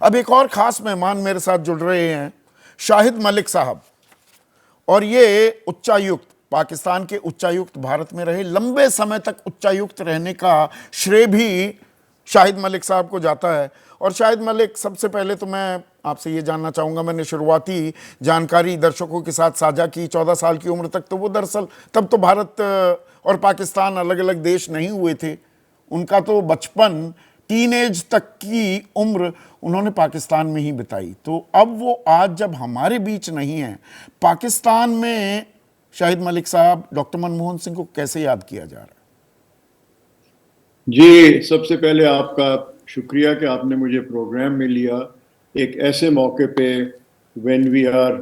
अब एक और खास मेहमान मेरे साथ जुड़ रहे हैं, शाहिद मलिक साहब। और ये उच्चायुक्त, पाकिस्तान के उच्चायुक्त भारत में रहे, लंबे समय तक उच्चायुक्त रहने का श्रेय भी शाहिद मलिक साहब को जाता है। और शाहिद मलिक, सबसे पहले तो मैं आपसे ये जानना चाहूँगा, मैंने शुरुआती जानकारी दर्शकों के साथ साझा की, 14 साल की उम्र तक तो वो दरअसल तब तो भारत और पाकिस्तान अलग अलग देश नहीं हुए थे। उनका तो बचपन, टीनेज तक की उम्र उन्होंने पाकिस्तान में ही बिताई। तो अब वो आज जब हमारे बीच नहीं है, पाकिस्तान में शाहिद मलिक साहब, डॉक्टर मनमोहन सिंह को कैसे याद किया जा रहा है? जी, सबसे पहले आपका शुक्रिया कि आपने मुझे प्रोग्राम में लिया एक ऐसे मौके पे when we are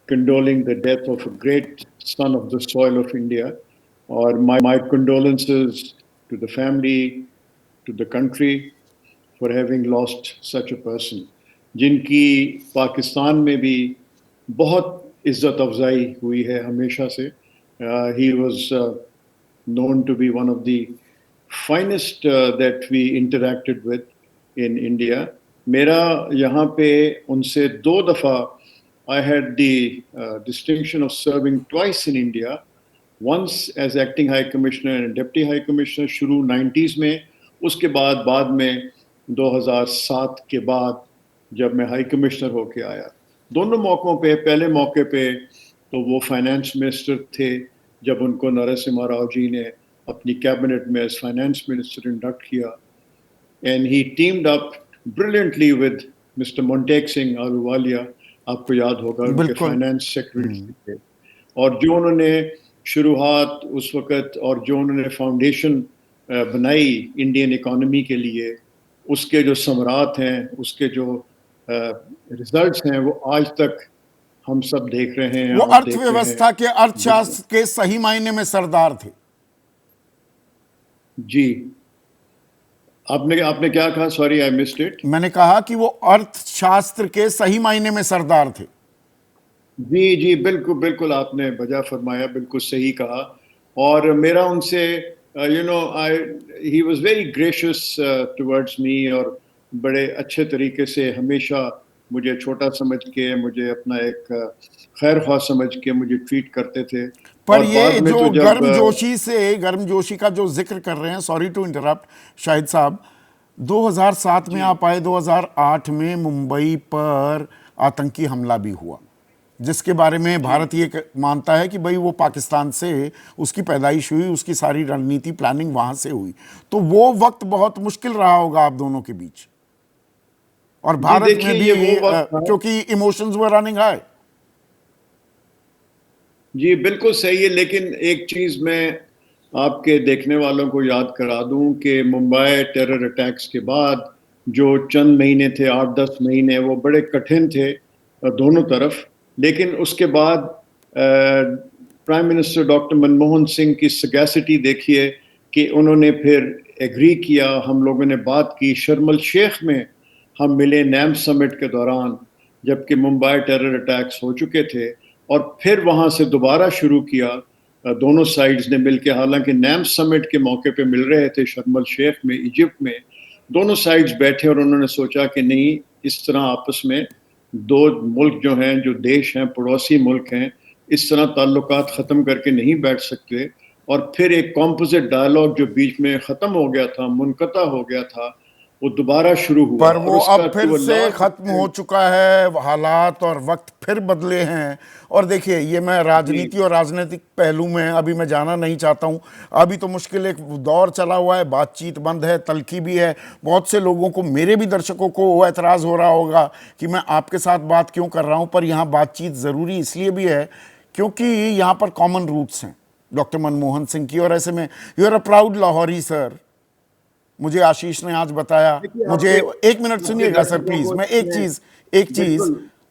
condoling the death of a great son of the soil of India. और my condolences to the family, to the country for having lost such a person, जिनकी पाकिस्तान में भी बहुत इज्जत अफजाई हुई है हमेशा से। He was known to be one of the finest that we interacted with in India. मेरा यहाँ पे उनसे 2 दफ़ा I had the distinction of serving twice in India, once as acting High Commissioner and Deputy High Commissioner शुरू 90s में, उसके बाद में 2007 के बाद जब मैं हाई कमिश्नर होके आया। दोनों मौक़ों पे, पहले मौके पे तो वो फाइनेंस मिनिस्टर थे जब उनको नरसिम्हा राव जी ने अपनी कैबिनेट में एज फाइनेंस मिनिस्टर इंडक्ट किया, and he teemed up brilliantly with mister Montek Singh Ahluwalia, आपको याद होगा, उनके फाइनेंस सेक्रेटरी थे। और जो उन्होंने शुरुआत उस वक़्त और जो उन्होंने फाउंडेशन बनाई इंडियन इकोनॉमी के लिए, उसके जो समरात हैं, उसके जो रिजल्ट्स हैं, वो आज तक हम सब देख रहे हैं। वो अर्थव्यवस्था के, अर्थशास्त्र के सही मायने में सरदार थे। जी, आपने क्या कहा? Sorry, I missed it. मैंने कहा कि वो अर्थशास्त्र के सही मायने में सरदार थे। जी जी, बिल्कुल बिल्कुल, आपने बजा फरमाया, बिल्कुल सही कहा। और मेरा उनसे he was very gracious towards me, और बड़े अच्छे तरीके से हमेशा मुझे छोटा समझ के, मुझे अपना एक खैर ख्वाह समझ के मुझे ट्रीट करते थे। पर ये जो गर्मजोशी का जो जिक्र कर रहे हैं, सॉरी टू इंटरप्ट शाहिद साहब, 2007 में आप आए, 2008 में मुंबई पर आतंकी हमला भी हुआ, जिसके बारे में भारत ये मानता है कि भाई वो पाकिस्तान से उसकी पैदाइश हुई, उसकी सारी रणनीति प्लानिंग वहां से हुई। तो वो वक्त बहुत मुश्किल रहा होगा आप दोनों के बीच, और भारत में भी, क्योंकि इमोशंस वर रनिंग हाई। जी बिल्कुल सही है, लेकिन एक चीज मैं आपके देखने वालों को याद करा दूं कि मुंबई टेरर अटैक्स के बाद जो चंद महीने थे, 8-10 महीने, वो बड़े कठिन थे दोनों तरफ। लेकिन उसके बाद prime minister doctor Manmohan Singh की सगैसिटी देखिए कि उन्होंने फिर एग्री किया, हम लोगों ने बात की, शर्म अल शेख में हम मिले नैम समिट के दौरान, जबकि मुंबई टेरर अटैक्स हो चुके थे, और फिर वहाँ से दोबारा शुरू किया दोनों साइड्स ने मिलकर। हालांकि नैम समिट के मौके पे मिल रहे थे शर्म अल शेख में, इजिप्ट में, दोनों साइड्स बैठे और उन्होंने सोचा कि नहीं, इस तरह आपस में दो मुल्क जो हैं, जो देश हैं, पड़ोसी मुल्क हैं, इस तरह ताल्लुकात ख़त्म करके नहीं बैठ सकते। और फिर एक कॉम्पोजिट डायलॉग जो बीच में ख़त्म हो गया था, मुनक़ता हो गया था, वो दोबारा शुरू हुआ। पर वो अब फिर से खत्म हो चुका है, हालात और वक्त फिर बदले हैं। और देखिए, ये मैं राजनीति और राजनीतिक पहलू में अभी मैं जाना नहीं चाहता हूँ। अभी तो मुश्किल एक दौर चला हुआ है, बातचीत बंद है, तल्खी भी है। बहुत से लोगों को, मेरे भी दर्शकों को वो एतराज़ हो रहा होगा कि मैं आपके साथ बात क्यों कर रहा हूँ, पर यहाँ बातचीत ज़रूरी इसलिए भी है क्योंकि यहाँ पर कॉमन रूट्स हैं डॉक्टर मनमोहन सिंह की। और ऐसे में you are a proud Lahori sir. मुझे आशीष ने आज बताया, मुझे एक मिनट सुनिएगा सर प्लीज, मैं एक चीज,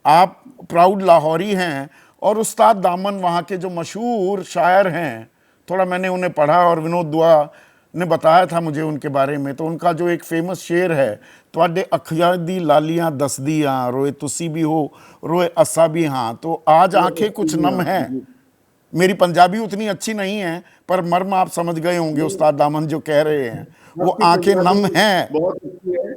आप प्राउड लाहौरी हैं और उस्ताद दामन वहाँ के जो मशहूर शायर हैं, थोड़ा मैंने उन्हें पढ़ा और विनोद दुआ ने बताया था मुझे उनके बारे में। तो उनका जो एक फेमस शेर है, तुहाडे अखियां दी लालियां दसदियां, रोए तुसी भी हो, रोए असा भी हाँ। तो आज आंखें कुछ नम हैं। मेरी पंजाबी उतनी अच्छी नहीं है, पर मर्म आप समझ गए होंगे उस्ताद दामन जो कह रहे हैं। वो आंखें नम हैं। बहुत अच्छी है।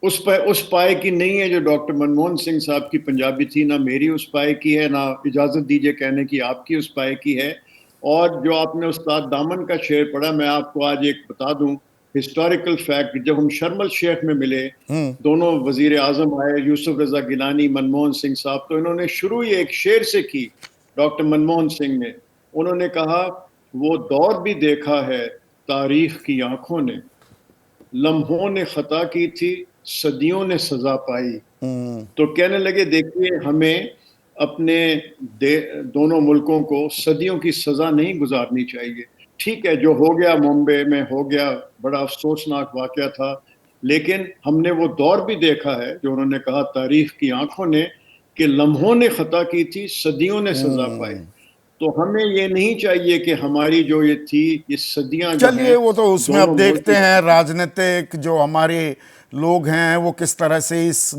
उस पाए की नहीं है जो डॉक्टर मनमोहन सिंह साहब की पंजाबी थी, ना मेरी उस पाए की है, ना इजाजत दीजिए कहने की आपकी उस पाए की है। और जो आपने उस्ताद दामन का शेर पढ़ा, मैं आपको आज एक बता दूं हिस्टोरिकल फैक्ट। जब हम शर्मल शेख में मिले, दोनों वजीर आजम आए, यूसुफ रजा गिलानी, मनमोहन सिंह साहब, तो इन्होंने शुरू ही एक शेर से की। डॉक्टर मनमोहन सिंह ने, उन्होंने कहा, वो दौर भी देखा है तारीख की आंखों ने, लम्हों ने खता की थी, सदियों ने सजा पाई। तो कहने लगे देखिए, हमें अपने दोनों मुल्कों को सदियों की सजा नहीं गुजारनी चाहिए। ठीक है, जो हो गया मुंबई में हो गया, बड़ा अफसोसनाक वाकया था, लेकिन हमने वो दौर भी देखा है जो उन्होंने कहा तारीख की आंखों ने, कि लम्हों ने खता की थी, सदियों ने सजा पाई। तो हमें ये नहीं चाहिए कि हमारी जो ये थी, ये सदियां जो चलिए हैं, वो तो उसमें अब दोनों देखते मुल्क, हैं राजनीतिक जो हमारे लोग हैं वो किस तरह से इस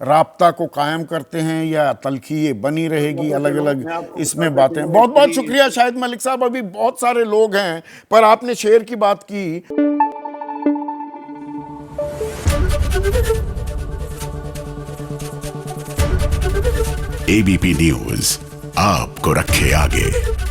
राब्ता को कायम करते हैं, या तलखी ये बनी रहेगी, अलग अलग मैं आपको इसमें बताता बातें। चलूं, बहुत बहुत मेरी शुक्रिया शाहिद मलिक साहब। अभी बहुत सारे लोग हैं, पर आपने शेर की बात की। एबीपी न्यूज आपको रखे आगे।